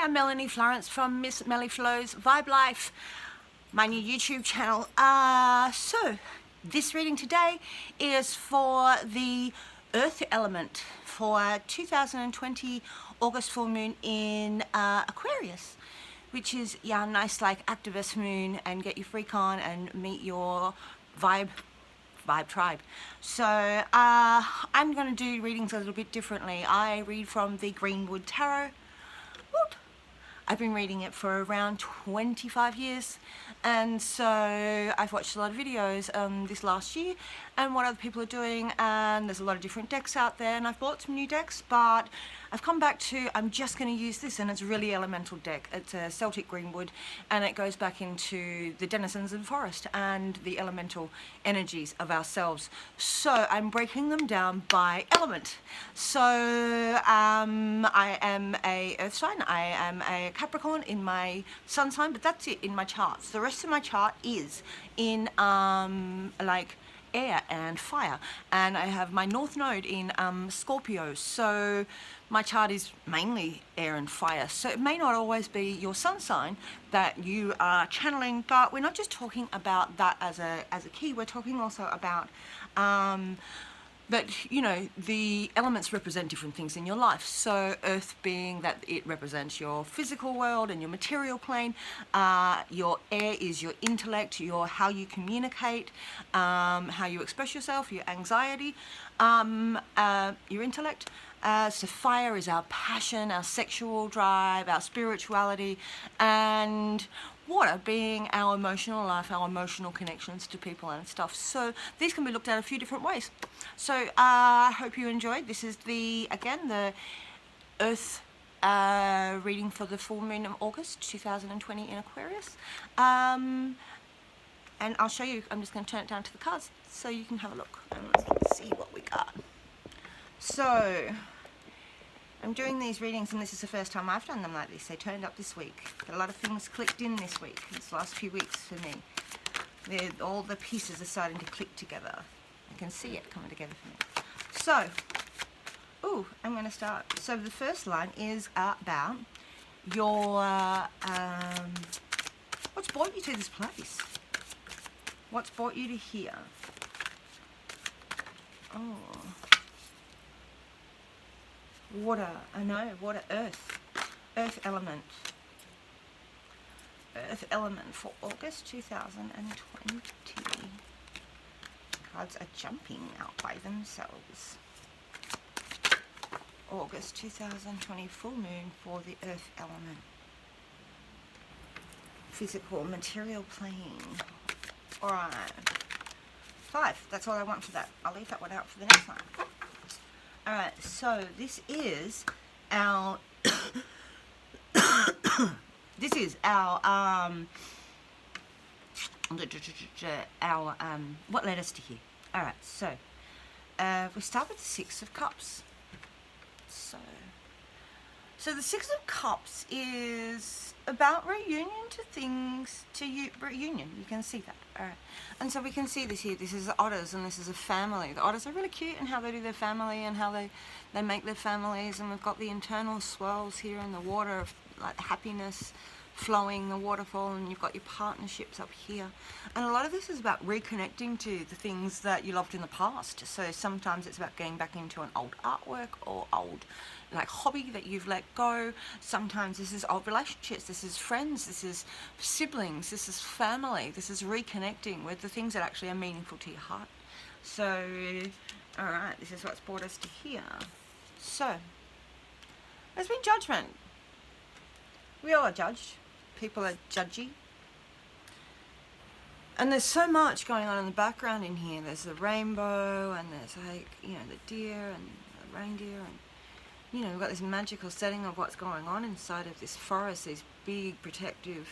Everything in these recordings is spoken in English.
I'm Melanie Florence from Miss Melly Flows Vibe Life, my new YouTube channel. So this reading today is for the Earth element for 2020 August full moon in Aquarius, which is nice like activist moon, and get your freak on and meet your vibe tribe. So I'm going to do readings a little bit differently. I read from the Greenwood Tarot. Whoop. I've been reading it for around 25 years, and so I've watched a lot of videos this last year and what other people are doing, and there's a lot of different decks out there, and I've bought some new decks, but I've come back to I'm just going to use this, and it's a really elemental deck. It's a Celtic Greenwood, and it goes back into the denizens of the forest and the elemental energies of ourselves. So I'm breaking them down by element. So I am a earth sign, I am a Capricorn in my sun sign, but that's it in my charts. The rest of my chart is in like air and fire, and I have my north node in Scorpio, so my chart is mainly air and fire. So it may not always be your sun sign that you are channeling, but we're not just talking about that as a key, we're talking also about that, you know, the elements represent different things in your life. So earth being that it represents your physical world and your material plane. Your air is your intellect, your how you communicate, how you express yourself, your anxiety, your intellect. So fire is our passion, our sexual drive, our spirituality, and water being our emotional life, our emotional connections to people and stuff. So these can be looked at a few different ways. So I hope you enjoyed. This is the Earth reading for the full moon of August 2020 in Aquarius. And I'll show you, I'm just going to turn it down to the cards so you can have a look and let's see what we got. So I'm doing these readings, and this is the first time I've done them like this. They turned up this week. A lot of things clicked in this week, this last few weeks for me. All the pieces are starting to click together. I can see it coming together for me. So, I'm going to start. So the first line is about your, what's brought you to this place? What's brought you to here? Oh. Water, I know, water, earth element. Earth element for August 2020. Cards are jumping out by themselves. August 2020 full moon for the earth element. Physical, material plane. Alright. 5, that's all I want for that. I'll leave that one out for the next one. Alright, so this is our what led us to here. Alright, so we start with the 6 of Cups. So the 6 of Cups is about reunion to things, reunion, you can see that. Alright, and so we can see this here, this is the otters, and this is a family. The otters are really cute in how they do their family and how they make their families, and we've got the internal swirls here in the water of like happiness flowing, the waterfall, and you've got your partnerships up here. And a lot of this is about reconnecting to the things that you loved in the past. So sometimes it's about getting back into an old artwork or old like hobby that you've let go. Sometimes this is old relationships, this is friends, this is siblings, this is family, this is reconnecting with the things that actually are meaningful to your heart. So, alright, this is what's brought us to here. So, there's been judgment. We all are judged. People are judgy. And there's so much going on in the background in here. There's the rainbow, and there's like, you know, the deer and the reindeer, and you know, we've got this magical setting of what's going on inside of this forest, these big protective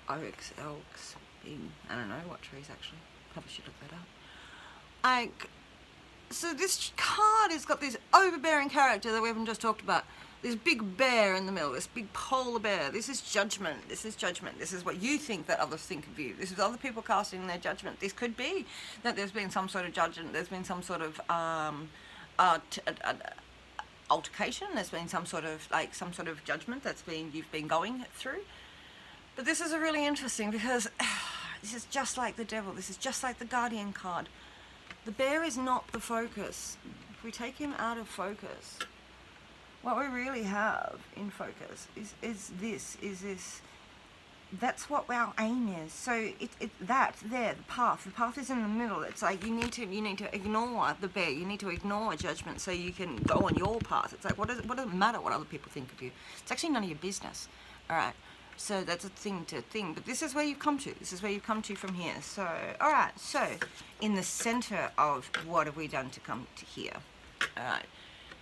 oaks, elks, big, I don't know what trees actually, probably should look that up. Like, so this card has got this overbearing character that we haven't just talked about. This big bear in the middle, this big polar bear. This is judgment, this is judgment. This is what you think that others think of you. This is other people casting their judgment. This could be that there's been some sort of judgment, there's been some sort of altercation, there's been some sort of judgment you've been going through. But this is a really interesting, because this is just like the devil, this is just like the guardian card. The bear is not the focus. If we take him out of focus, what we really have in focus is this. That's what our aim is. So that's there, the path is in the middle. It's like you need to ignore the bear, you need to ignore judgment so you can go on your path. It's like, what does it matter what other people think of you? It's actually none of your business. All right, so that's a thing to think, but this is where you've come to. This is where you've come to from here. So, all right, so in the center of what have we done to come to here? All right,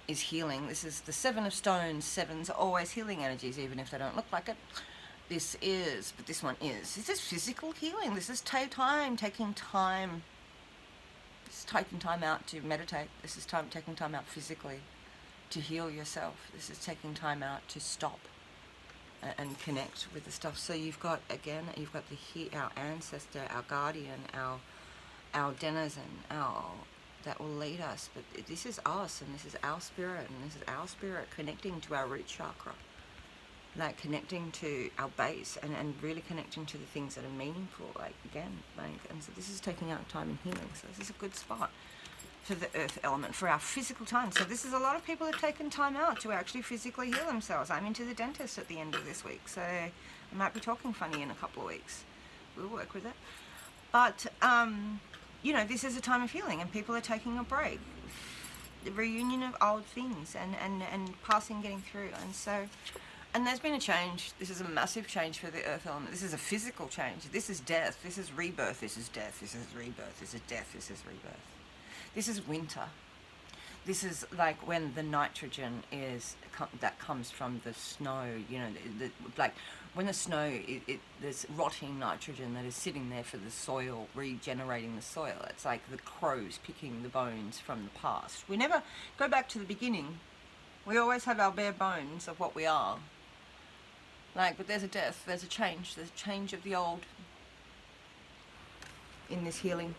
is healing. This is the Seven of Stones. Sevens are always healing energies, even if they don't look like it. This is physical healing. This is taking time. This is taking time out to meditate. This is taking time out physically to heal yourself. This is taking time out to stop and connect with the stuff. So you've got our ancestor, our guardian, our denizen, that will lead us. But this is us, and this is our spirit, and this is our spirit connecting to our root chakra. Like connecting to our base and really connecting to the things that are meaningful, and so this is taking out time and healing. So this is a good spot for the earth element, for our physical time. So this is a lot of people have taken time out to actually physically heal themselves. I'm into the dentist at the end of this week, so I might be talking funny in a couple of weeks. We'll work with it. But this is a time of healing, and people are taking a break, the reunion of old things, and passing, getting through. And there's been a change. This is a massive change for the earth element. This is a physical change. This is death. This is rebirth. This is death. This is rebirth. This is death. This is rebirth. This is winter. This is like when the nitrogen that comes from the snow, like when the snow, there's rotting nitrogen that is sitting there for the soil, regenerating the soil. It's like the crows picking the bones from the past. We never go back to the beginning. We always have our bare bones of what we are. But there's a death, there's a change of the old in this healing,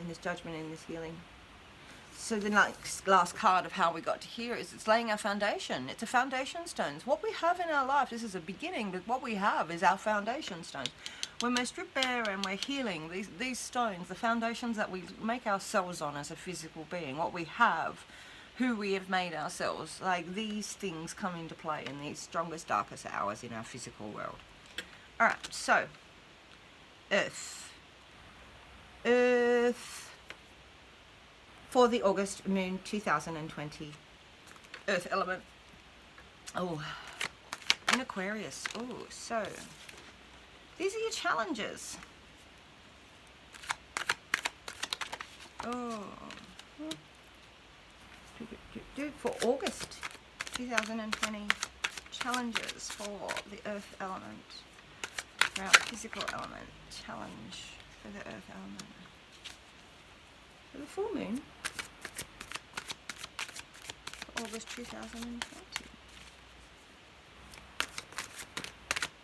in this judgment, in this healing. So the last card of how we got to here is it's laying our foundation. It's a foundation stones. What we have in our life, this is a beginning, but what we have is our foundation stones. When we're stripped bare and we're healing, these stones, the foundations that we make ourselves on as a physical being, what we have, who we have made ourselves, these things come into play in these strongest, darkest hours in our physical world. All right, so Earth for the August moon 2020, Earth element. Oh, in Aquarius. Oh, so these are your challenges. Oh. For August 2020, challenges for the earth element, for our physical element, challenge for the earth element. For the full moon, for August 2020.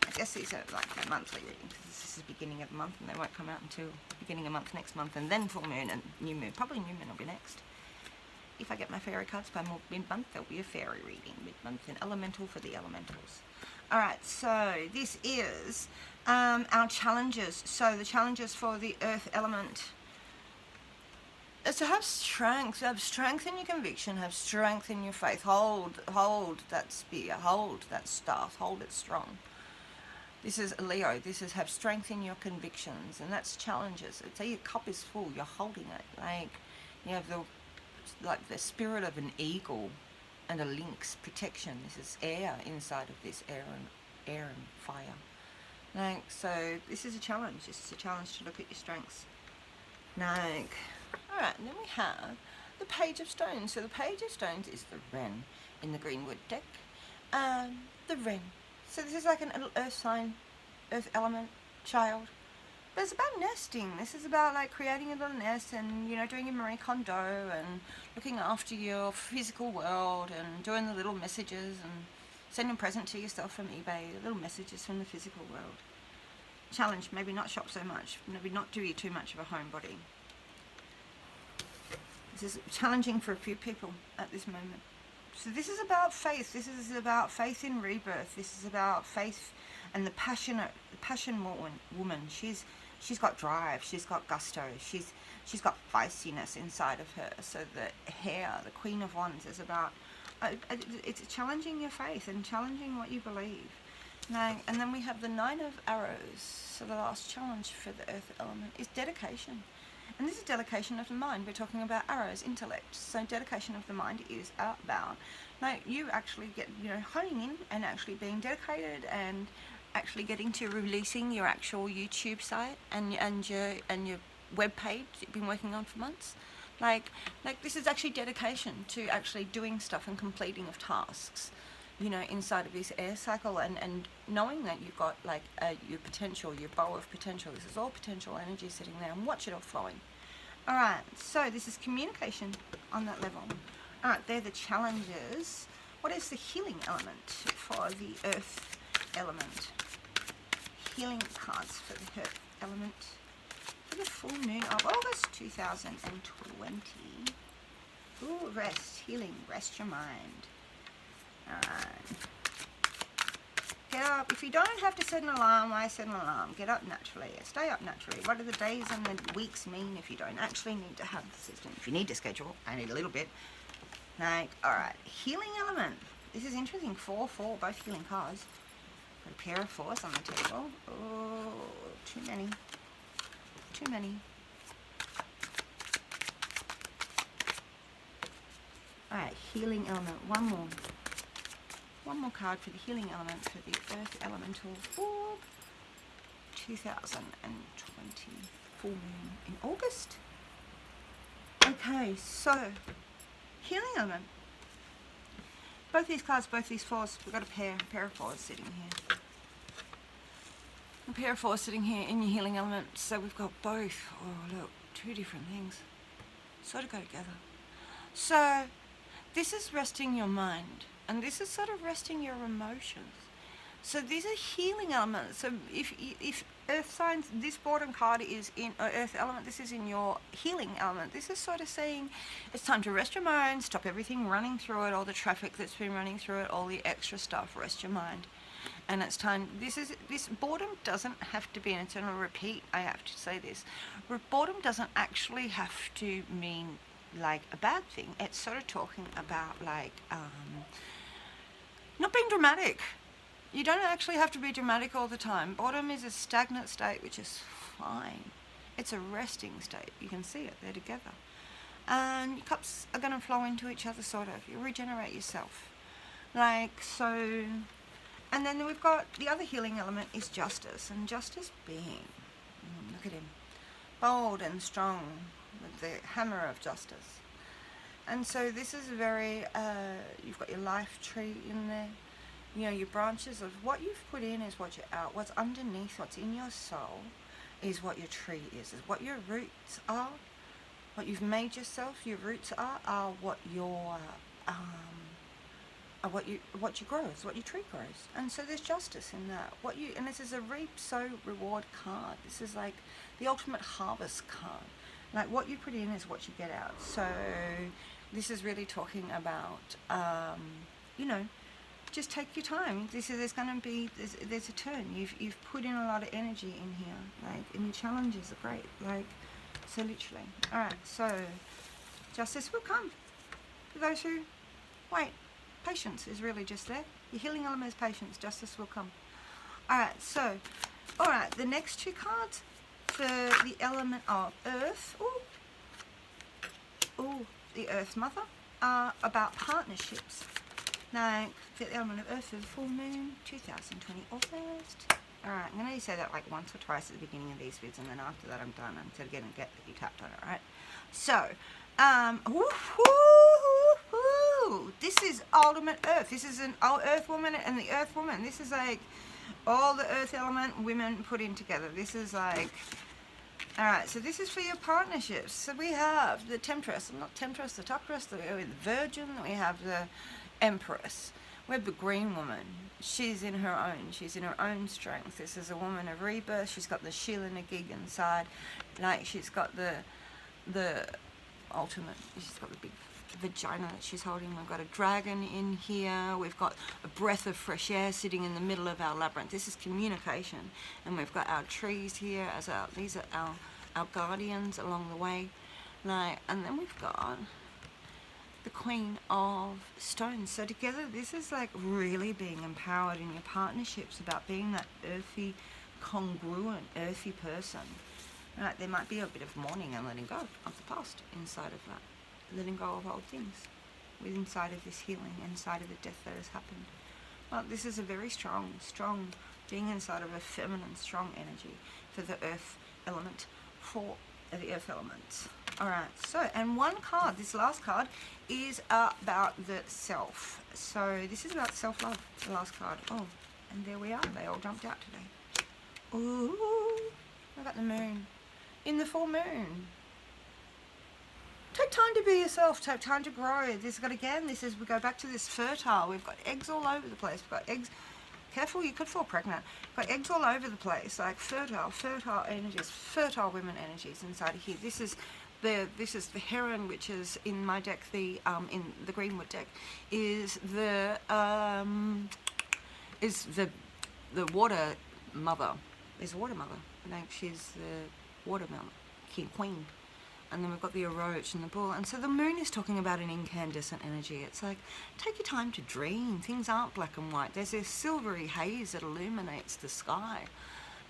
I guess these are like monthly readings, because this is the beginning of the month and they won't come out until beginning of month next month, and then full moon and new moon. Probably new moon will be next. If I get my fairy cards by mid-month, there'll be a fairy reading. Mid-month and elemental for the elementals. Alright, so this is our challenges. So the challenges for the earth element is to have strength in your conviction, have strength in your faith. Hold that spear, hold that staff, hold it strong. This is Leo. This is have strength in your convictions, and that's challenges. It's your cup is full, you're holding it. You have the spirit of an eagle and a lynx protection. This is air inside of this, air and fire. So this is a challenge. This is a challenge to look at your strengths. Alright, and then we have the Page of Stones. So the Page of Stones is the Wren in the Greenwood deck. The Wren. So this is like an little earth sign, earth element child. But it's about nesting. This is about creating a little nest and, doing your Marie Kondo and looking after your physical world and doing the little messages and sending a present to yourself from eBay, little messages from the physical world. Challenge, maybe not shop so much, maybe not do you too much of a homebody. This is challenging for a few people at this moment. So this is about faith. This is about faith in rebirth. This is about faith and the passion woman. She's got drive. She's got gusto. She's got feistiness inside of her. So the Hare, the Queen of Wands, is about it's challenging your faith and challenging what you believe. Now, and then we have the Nine of Arrows. So the last challenge for the Earth element is dedication. And this is dedication of the mind. We're talking about arrows, intellect. So dedication of the mind is outbound. Now you actually get, honing in and actually being dedicated and actually getting to releasing your actual YouTube site and your web page you've been working on for months. Like this is actually dedication to actually doing stuff and completing of tasks, inside of this air cycle, and knowing that you've got your potential, your bow of potential. This is all potential energy sitting there, and watch it all flowing. All right, so this is communication on that level. All right, they're the challenges. What is the healing element for the Earth element? Healing cards for the Earth element for the full moon of August 2020. Ooh, rest, healing, rest your mind. Alright. Get up. If you don't have to set an alarm, I set an alarm. Get up naturally. Stay up naturally. What do the days and the weeks mean if you don't actually need to have the system? If you need to schedule, I need a little bit. Alright. Healing element. This is interesting. 4, both healing cards. Got a pair of 4s on the table. Oh, too many. Too many. Alright, healing element. One more card for the healing element for the Earth elemental for 2020 full moon in August. Okay, so healing element. Both these cards, both these 4s, we've got a pair of 4s sitting here. A pair of 4s sitting here in your healing element. So we've got both. Oh, look, 2 different things. Sort of go together. So this is resting your mind, and this is sort of resting your emotions. So these are healing elements. So if Earth signs, this bottom card is in Earth element, this is in your healing element. This is sort of saying it's time to rest your mind, stop everything running through it, all the traffic that's been running through it, all the extra stuff, rest your mind. And it's time, this boredom doesn't have to be, and it's going to repeat, I have to say this, boredom doesn't actually have to mean like a bad thing. It's sort of talking about not being dramatic. You don't actually have to be dramatic all the time. Boredom is a stagnant state, which is fine. It's a resting state. You can see it, they're together. And your cups are going to flow into each other, sort of. You regenerate yourself. So. And then we've got the other healing element is justice. And justice being, look at him, bold and strong with the hammer of justice. And so this is very, you've got your life tree in there. Your branches of what you've put in is what you're out. What's underneath, what's in your soul is what your tree is what your roots are. What you've made yourself, your roots are what your, what you grow, is what your tree grows. And so there's justice in that. And this is a reap, sow, reward card. This is like the ultimate harvest card. Like what you put in is what you get out. So this is really talking about, just take your time. There's going to be, there's a turn. You've put in a lot of energy in here, and your challenges are great. So literally. All right. So justice will come for those who wait. Patience is really just there. Your healing element is patience. Justice will come. All right. The next 2 cards for the element of Earth. The Earth Mother are about partnerships. Now, for the element of Earth for the full moon, 2020 August. Alright, I'm going to say that like once or twice at the beginning of these vids, and then after that I'm done. I'm going to get that you tapped on it, alright? So, this is ultimate Earth. This is an Earth woman and the Earth woman. This is like all the Earth element women put in together. This is like, alright, so this is for your partnerships. So we have the Temptress, not Temptress, the Tuckress, the Virgin, we have the Empress. We have the Green Woman. She's in her own strength. This is a woman of rebirth. She's got the shield and the gig inside. She's got the ultimate, she's got the big vagina that she's holding. We've got a dragon in here. We've got a breath of fresh air sitting in the middle of our labyrinth. This is communication. And we've got our trees here as these are our guardians along the way. Like, and then we've got the Queen of Stones. So together, this is like really being empowered in your partnerships, about being that earthy, congruent, earthy person. Right, there might be a bit of mourning and letting go of the past inside of that. Letting go of old things inside of this healing, inside of the death that has happened. Well, this is a very strong being inside of a feminine, strong energy for the earth element, for the earth element. Alright, so, and one card, this last card, is about the self. So this is about self-love, the last card. Oh, and there we are, they all jumped out today. Ooh, I got the moon. In the full moon. Take time to be yourself, take time to grow. We go back to this fertile. We've got eggs all over the place. We've got eggs, careful, you could fall pregnant. We've got eggs all over the place, like fertile energies, fertile women energies inside of here. This is the heron, which is in my deck, in the Greenwood deck, is the water mother. Is the water mother. I think she's the water mother, queen. And then we've got the roach and the bull. And so the moon is talking about an incandescent energy. It's like, take your time to dream. Things aren't black and white. There's this silvery haze that illuminates the sky.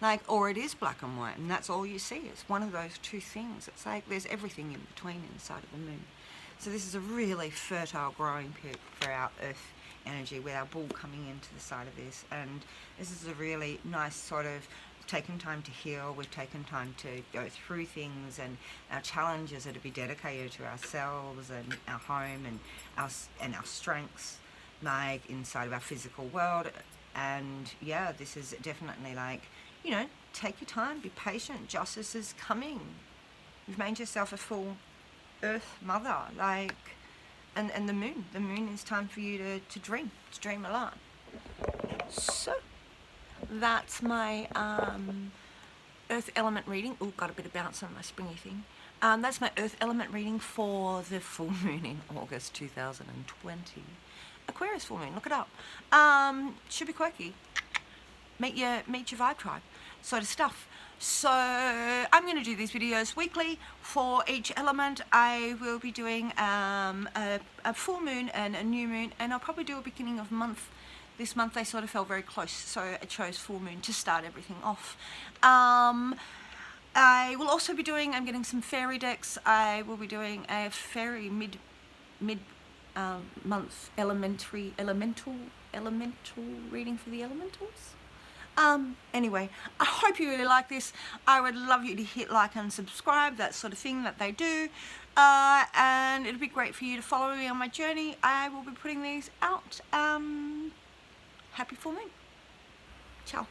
Like, or it is black and white, and that's all you see. It's one of those two things. It's like there's everything in between inside of the moon. So this is a really fertile growing period for our earth energy, with our bull coming into the side of this. And this is a really nice sort of taken time to heal. We've taken time to go through things, and our challenges are to be dedicated to ourselves and our home and our strengths, like inside of our physical world. And yeah, this is definitely like, you know, take your time, be patient. Justice is coming. You've made yourself a full earth mother, like, and the moon is time for you to dream a lot. So that's my earth element reading. Oh, got a bit of bounce on my springy thing. That's my earth element reading for the full moon in August 2020. Aquarius full moon, look it up. Should be quirky. Meet your vibe tribe sort of stuff. So I'm going to do these videos weekly for each element. I will be doing a full moon and a new moon, and I'll probably do a beginning of month. This month they sort of fell very close, so I chose full moon to start everything off. I will also be doing, I'm getting some fairy decks. I will be doing a fairy mid month elemental reading for the elementals. Anyway, I hope you really like this. I would love you to hit like and subscribe, that sort of thing that they do. And it'd be great for you to follow me on my journey. I will be putting these out. Happy full moon. Ciao.